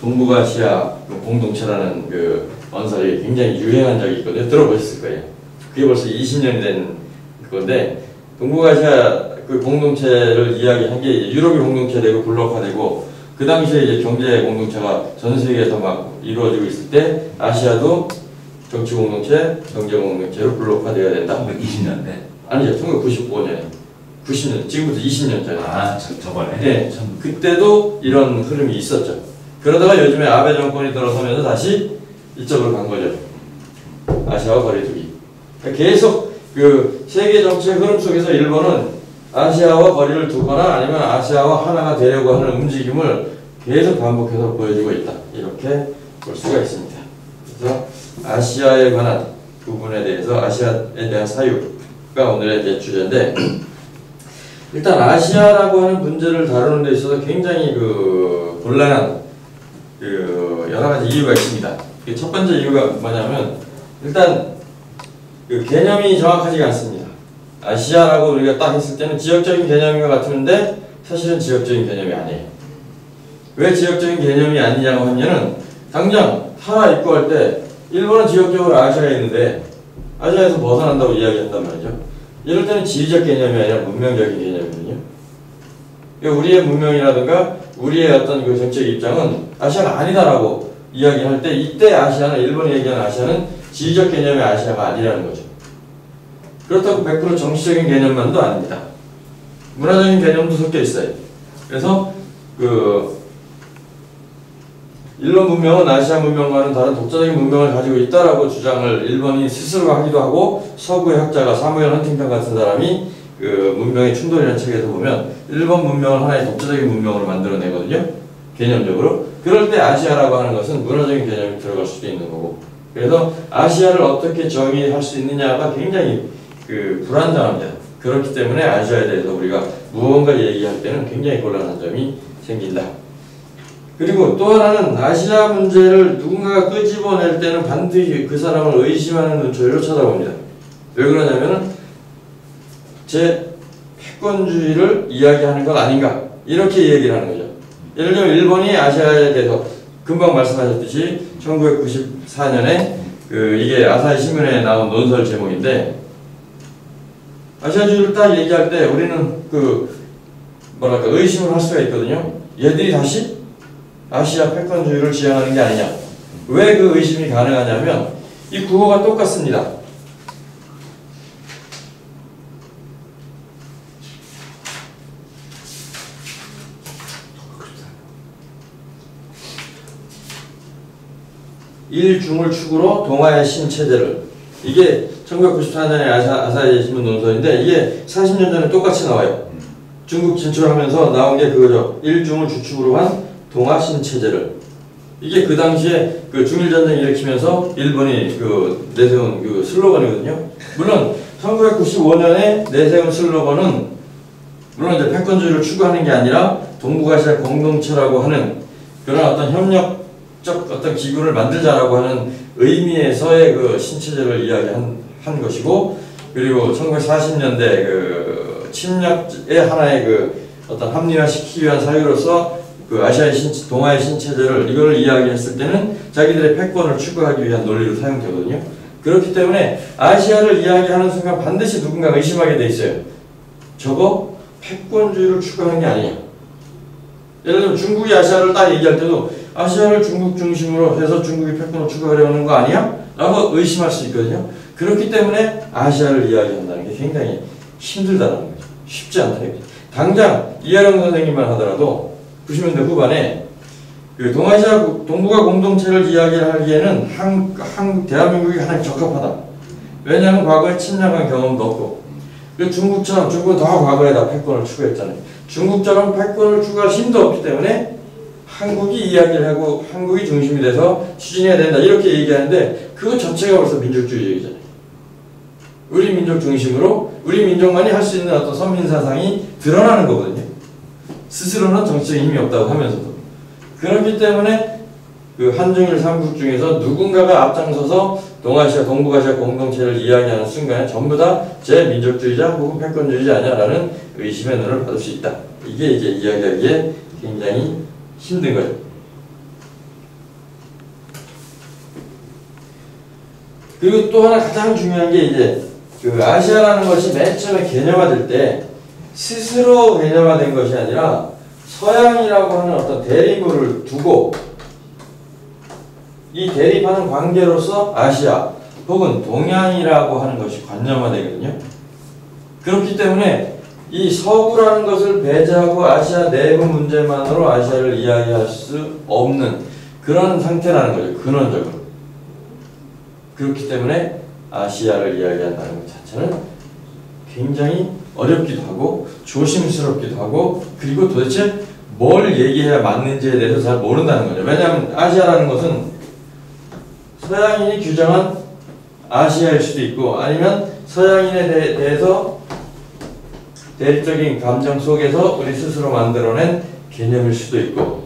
동북아시아 공동체라는 그 언설이 굉장히 유행한 적이 있거든요. 들어보셨을 거예요. 그게 벌써 20년이 된 건데, 동북아시아 그 공동체를 이야기한 게 유럽이 공동체되고 블록화되고, 그 당시에 이제 경제 공동체가 전 세계에서 막 이루어지고 있을 때 아시아도 정치 공동체, 경제 공동체로 블록화되어야 된다. 1920년대? 아니죠. 1995년에. 90년, 지금부터 20년 전에. 아, 저번에? 네. 그때도 이런 흐름이 있었죠. 그러다가 요즘에 아베 정권이 들어서면서 다시 이쪽으로 간 거죠. 아시아와 거리두기. 그러니까 계속 그 세계 정치의 흐름 속에서 일본은 아시아와 거리를 두거나 아니면 아시아와 하나가 되려고 하는 움직임을 계속 반복해서 보여주고 있다. 이렇게 볼 수가 있습니다. 그래서 아시아에 관한 부분에 대해서 아시아에 대한 사유가 오늘의 이제 주제인데, 일단 아시아라고 하는 문제를 다루는 데 있어서 굉장히 그 곤란한 그 여러 가지 이유가 있습니다. 첫 번째 이유가 뭐냐면, 일단 그 개념이 정확하지가 않습니다. 아시아라고 우리가 딱 했을 때는 지역적인 개념인 것 같은데 사실은 지역적인 개념이 아니에요. 왜 지역적인 개념이 아니냐고 하면은, 당장 하나 입고할 때 일본은 지역적으로 아시아에 있는데 아시아에서 벗어난다고 이야기한단 말이죠. 이럴 때는 지리적 개념이 아니라 문명적인 개념이거든요. 그러니까 우리의 문명이라든가 우리의 어떤 그 정책 입장은 아시아가 아니다라고 이야기할 때, 이때 아시아는, 일본이 얘기하는 아시아는 지리적 개념의 아시아가 아니라는 거죠. 그렇다고 100% 정치적인 개념만도 아닙니다. 문화적인 개념도 섞여 있어요. 그래서 그 일본 문명은 아시아 문명과는 다른 독자적인 문명을 가지고 있다라고 주장을 일본이 스스로가 하기도 하고, 서구의 학자가 사무엘 헌팅턴 같은 사람이 그 문명의 충돌이라는 책에서 보면 일본 문명을 하나의 독자적인 문명으로 만들어내거든요. 개념적으로. 그럴 때 아시아라고 하는 것은 문화적인 개념이 들어갈 수도 있는 거고, 그래서 아시아를 어떻게 정의할 수 있느냐가 굉장히 그 불안정합니다. 그렇기 때문에 아시아에 대해서 우리가 무언가 얘기할 때는 굉장히 곤란한 점이 생긴다. 그리고 또 하나는 아시아 문제를 누군가가 끄집어낼 때는 반드시 그 사람을 의심하는 눈초리로 쳐다봅니다. 왜 그러냐면은 제 패권주의를 이야기하는 것 아닌가, 이렇게 얘기를 하는 거죠. 예를 들면 일본이 아시아에 대해서 금방 말씀하셨듯이 1994년에 그 이게 아사히 신문에 나온 논설 제목인데, 아시아주의를 딱 얘기할 때 우리는 그 뭐랄까 의심을 할 수가 있거든요. 얘들이 다시 아시아 패권주의를 지향하는 게 아니냐. 왜 그 의심이 가능하냐면 이 구호가 똑같습니다. 일중을 축으로 동아의 신체제를, 이게 1994년에 아사히 신문 논설인데 이게 40년 전에 똑같이 나와요. 중국 진출하면서 나온 게 그거죠. 일중을 주축으로 한 동아 신체제를. 이게 그 당시에 그 중일전쟁 일으키면서 일본이 그 내세운 그 슬로건이거든요. 물론 1995년에 내세운 슬로건은 물론 이제 패권주의를 추구하는 게 아니라 동북아시아 공동체라고 하는 그런 어떤 협력적 어떤 기구를 만들자라고 하는 의미에서의 그 신체제를 이야기한 것이고, 그리고 1940년대 그 침략의 하나의 그 어떤 합리화시키기 위한 사유로서 그 아시아의 동아의 신체제를 이걸 이야기했을 때는 자기들의 패권을 추구하기 위한 논리로 사용되거든요. 그렇기 때문에 아시아를 이야기하는 순간 반드시 누군가가 의심하게 돼 있어요. 저거 패권주의를 추구하는 게 아니냐. 예를 들면 중국이 아시아를 딱 얘기할 때도 아시아를 중국 중심으로 해서 중국이 패권을 추구하려는 거 아니야? 라고 의심할 수 있거든요. 그렇기 때문에 아시아를 이야기한다는 게 굉장히 힘들다는 거죠. 쉽지 않다는 거죠. 당장 이하령 선생님만 하더라도 90년대 후반에 그 동아시아 동북아 공동체를 이야기하기에는 대한민국이 하나님 적합하다. 왜냐하면 과거에 침략한 경험도 없고, 중국처럼, 중국은 더 과거에다 패권을 추구했잖아요. 중국처럼 패권을 추구할 힘도 없기 때문에 한국이 이야기를 하고 한국이 중심이 돼서 추진해야 된다, 이렇게 얘기하는데 그거 자체가 벌써 민족주의 얘기잖아요. 우리 민족 중심으로 우리 민족만이 할 수 있는 어떤 선민사상이 드러나는 거거든요. 스스로는 정치적인 힘이 없다고 하면서도. 그렇기 때문에 그 한중일 삼국 중에서 누군가가 앞장서서 동아시아, 동북아시아 공동체를 이야기하는 순간에 전부 다 제 민족주의자 혹은 패권주의자냐라는 의심의 눈을 받을 수 있다. 이게 이제 이야기하기에 굉장히 힘든 거죠. 그리고 또 하나 가장 중요한 게 이제 그 아시아라는 것이 맨 처음에 개념화될 때 스스로 개념화된 것이 아니라 서양이라고 하는 어떤 대립물을 두고 이 대립하는 관계로서 아시아 혹은 동양이라고 하는 것이 관념화되거든요. 그렇기 때문에 이 서구라는 것을 배제하고 아시아 내부 문제만으로 아시아를 이야기할 수 없는 그런 상태라는 거죠. 근원적으로. 그렇기 때문에 아시아를 이야기한다는 것 자체는 굉장히 어렵기도 하고 조심스럽기도 하고 그리고 도대체 뭘 얘기해야 맞는지에 대해서 잘 모른다는 거죠. 왜냐하면 아시아라는 것은 서양인이 규정한 아시아일 수도 있고 아니면 서양인에 대해서 대립적인 감정 속에서 우리 스스로 만들어낸 개념일 수도 있고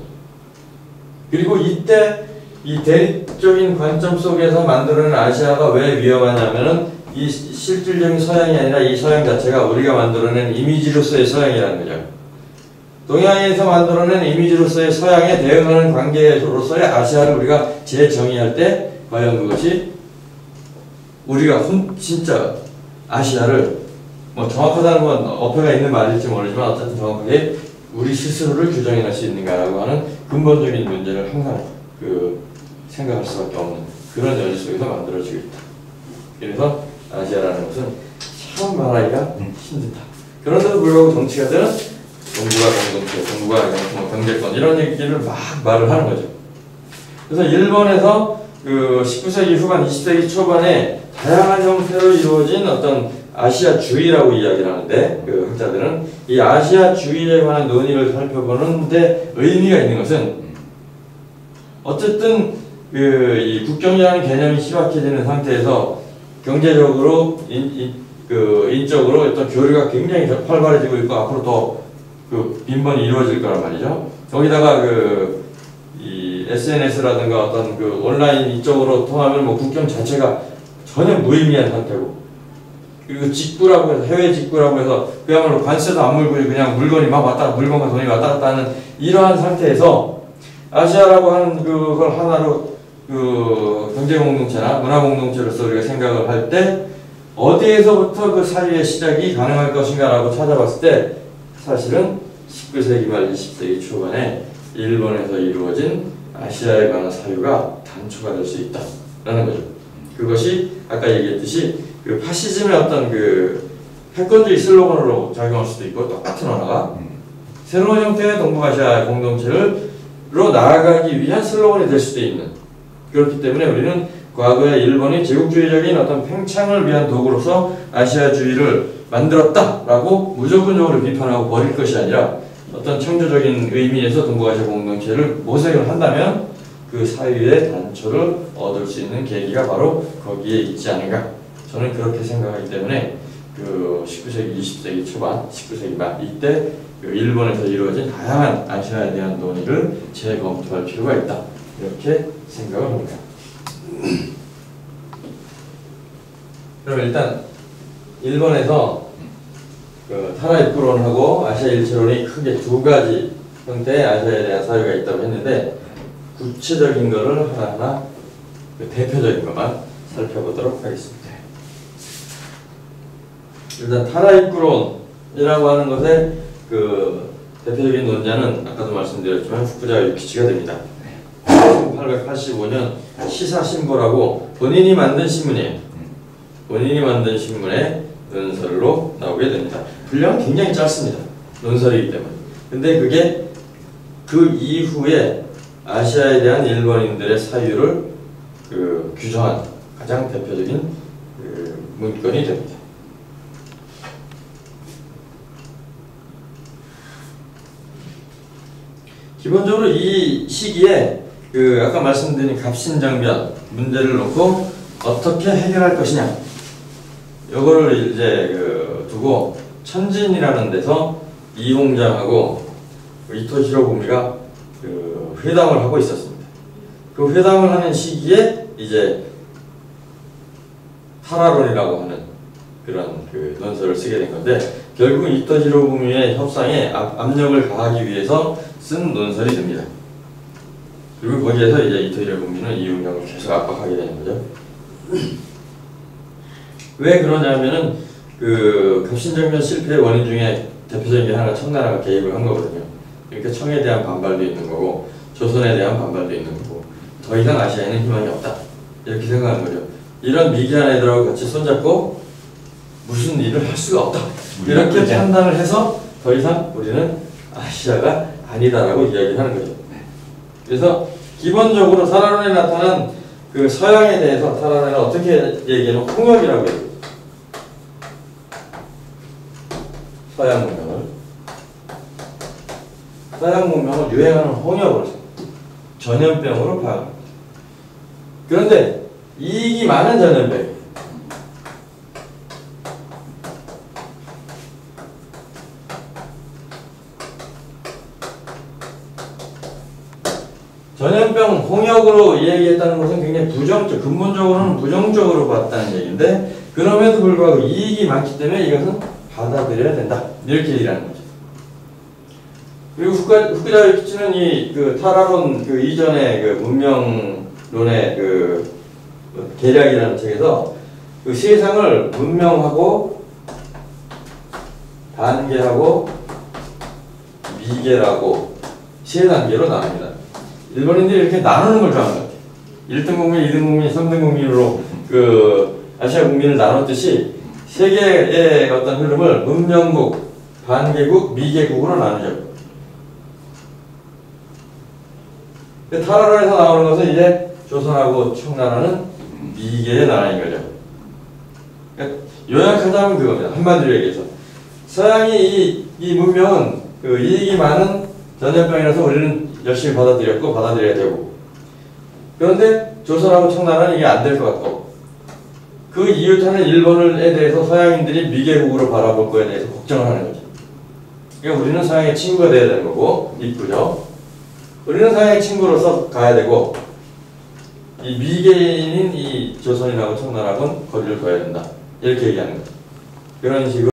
그리고 이때 이 대립적인 관점 속에서 만들어낸 아시아가 왜 위험하냐면은 이 실질적인 서양이 아니라 이 서양 자체가 우리가 만들어낸 이미지로서의 서양이라는 거죠. 동양에서 만들어낸 이미지로서의 서양에 대응하는 관계로서의 아시아를 우리가 재정의할 때 과연 그것이 우리가 진짜 아시아를 뭐 정확하다는 건 어폐가 있는 말일지 모르지만 어쨌든 정확하게 우리 스스로를 규정해낼 수 있는가라고 하는 근본적인 문제를 항상 생각할 수밖에 없는 그런 여지 속에서 만들어지고 있다. 그래서 아시아라는 것은 참 말하기가 힘들다. 그런데도 불구하고 정치가들은 동북아 공동체, 동북아 경제권 이런 얘기를 막 말을 하는 거죠. 그래서 일본에서 19세기 후반, 20세기 초반에 다양한 형태로 이루어진 어떤 아시아주의라고 이야기를 하는데 학자들은 이 아시아주의에 관한 논의를 살펴보는데 의미가 있는 것은 어쨌든 이 국경이라는 개념이 희박해지는 상태에서 경제적으로 인적으로 어떤 교류가 굉장히 활발해지고 있고 앞으로 더 빈번히 이루어질 거란 말이죠. 거기다가 이 SNS라든가 어떤 온라인 이쪽으로 통하면 뭐 국경 자체가 전혀 무의미한 상태고 그리고 직구라고 해서 해외 직구라고 해서 그야말로 관세도 안 물고 그냥 물건이 막 물건과 돈이 왔다 갔다 하는 이러한 상태에서 아시아라고 하는 그걸 하나로 경제 공동체나 문화 공동체로서 우리가 생각을 할 때 어디에서부터 그 사유의 시작이 가능할 것인가라고 찾아봤을 때 사실은 19세기 말 20세기 초반에 일본에서 이루어진 아시아에 관한 사유가 단초가 될 수 있다라는 거죠. 그것이 아까 얘기했듯이 파시즘의 어떤 패권주의 슬로건으로 작용할 수도 있고 똑같은 언어가 새로운 형태의 동북아시아 공동체로 나아가기 위한 슬로건이 될 수도 있는 그렇기 때문에 우리는 과거에 일본이 제국주의적인 어떤 팽창을 위한 도구로서 아시아주의를 만들었다라고 무조건적으로 비판하고 버릴 것이 아니라 어떤 창조적인 의미에서 동북아시아 공동체를 모색을 한다면 그 사유의 단초를 얻을 수 있는 계기가 바로 거기에 있지 않은가 저는 그렇게 생각하기 때문에 19세기, 20세기 초반, 19세기 말 이때 일본에서 이루어진 다양한 아시아에 대한 논의를 재검토할 필요가 있다 이렇게 생각을 합니다. 그럼 일단 일본에서 타라 입구론하고 아시아 일체론이 크게 두 가지 형태의 아시아에 대한 사유가 있다고 했는데 구체적인 거를 하나하나 대표적인 것만 살펴보도록 하겠습니다. 일단 타라 입구론이라고 하는 것의 대표적인 논자는 아까도 말씀드렸지만 후쿠자와 유키치가 됩니다. 1885년 시사신보라고 본인이 만든 신문이에요. 본인이 만든 신문의 논설로 나오게 됩니다. 분량은 굉장히 짧습니다. 논설이기 때문에. 근데 그게 그 이후에 아시아에 대한 일본인들의 사유를 규정한 가장 대표적인 문건이 됩니다. 기본적으로 이 시기에 아까 말씀드린 갑신정변 문제를 놓고 어떻게 해결할 것이냐 요거를 이제 두고 천진이라는 데서 이홍장하고 이토 히로부미가 회담을 하고 있었습니다. 그 회담을 하는 시기에 이제 타라론이라고 하는 그런 논설을 쓰게 된 건데 결국 이토 히로부미의 협상에 압력을 가하기 위해서 쓴 논설이 됩니다. 그리고 거기에서 이제 이토 히로부미는 이홍장을 계속 압박하게 되는 거죠. 왜 그러냐면은 그 갑신정변 실패의 원인 중에 대표적인 게 하나가 청나라가 개입을 한 거거든요. 그러니까 청에 대한 반발도 있는 거고 조선에 대한 반발도 있는 거고 더 이상 아시아에는 희망이 없다 이렇게 생각하는 거죠. 이런 미개한 애들하고 같이 손잡고 무슨 일을 할 수가 없다 이렇게 판단을 해서 더 이상 우리는 아시아가 아니다라고 이야기를 하는 거죠. 그래서 기본적으로 탈화론에 나타난 그 서양에 대해서 탈화론은 어떻게 얘기하면 홍역이라고 해요. 서양 문명을 유행하는 홍역으로 전염병으로 파악합니다. 그런데 이익이 많은 전염병, 전염병 홍역으로 이야기했다는 것은 굉장히 부정적, 근본적으로는 부정적으로 봤다는 얘기인데 그럼에도 불구하고 이익이 많기 때문에 이것은 받아들여야 된다 이렇게 얘기하는 거죠. 그리고 후쿠자와 유키치는 이 그 탈화론 그 이전의 그 문명론의 그 계략이라는 책에서 그 세상을 문명하고 단계하고 미개라고 세 단계로 나눕니다. 일본인들이 이렇게 나누는 걸 좋아하는 것 같아요. 1등 국민, 2등 국민, 3등 국민으로 그 아시아 국민을 나눴듯이 세계의 어떤 흐름을 문명국, 반개국, 미개국으로 나누죠. 탈화론에서 나오는 것은 이제 조선하고 청나라는 미개의 나라인 거죠. 그러니까 요약하자면 그겁니다. 한마디로 얘기해서 서양이 이 문명은 그 이익이 많은 전염병이라서 우리는 열심히 받아들여야 되고 그런데 조선하고 청나라는 이게 안 될 것 같고 그 이웃하는 일본에 대해서 서양인들이 미개국으로 바라볼 거에 대해서 걱정을 하는 거죠. 그러니까 우리는 서양의 친구가 돼야 되는 거고 이쁘죠. 우리는 서양의 친구로서 가야 되고 이 미개인인 이 조선이라고 청나라하고는 거리를 둬야 된다. 이렇게 얘기하는 거죠. 그런 식으로